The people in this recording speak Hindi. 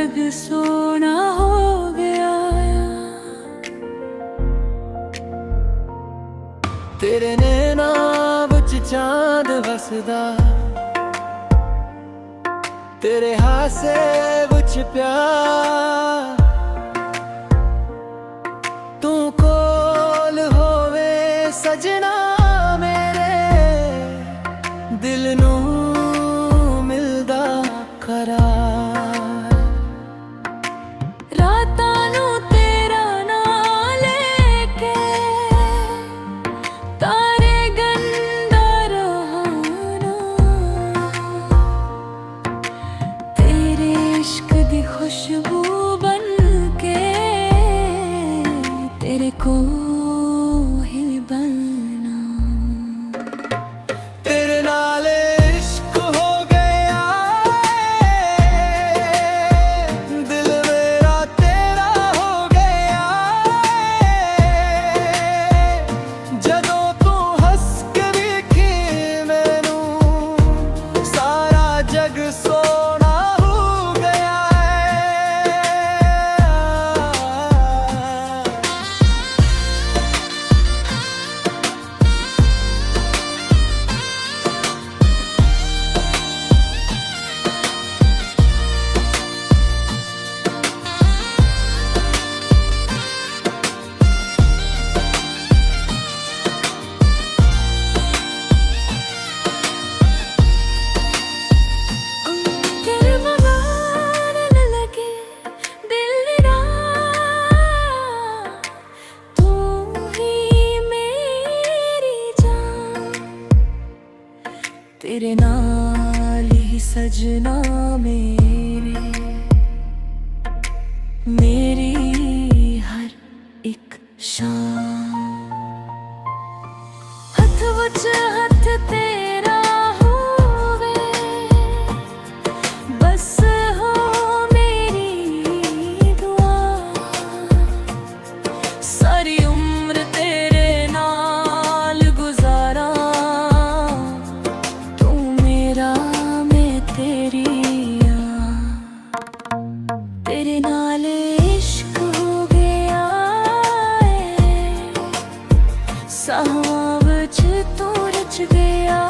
जग सोना हो गया। तेरे नैना विच चांद वसदा, तेरे हासे विच प्यार। तू कोल होवे सजना मेरे, दिल नू मिलदा करार। रातां नू तेरा नाम लेके तारे गंदा रहाना, तेरे इश्क दी खुशबू बन के तेरे को ही बनना। तेरे नाल इश्क हो गया, दिल मेरा तेरा हो गया। जदों तू हंस के दिखी मैनू, सारा जग सोना हो गया। तेरे बगैर न लगे दिल मेरा, तू ही मेरी जान। तेरे नाल ही सजना मेरी हर एक शाम। हथ विच हथ तेरा होवे, बस हो मेरी दुआ। सारी उम्र तेरे नाल गुजारा, तू मेरा मैं तेरी तेरे नाल इश्क हो गया है, साहां विच तू रच गया।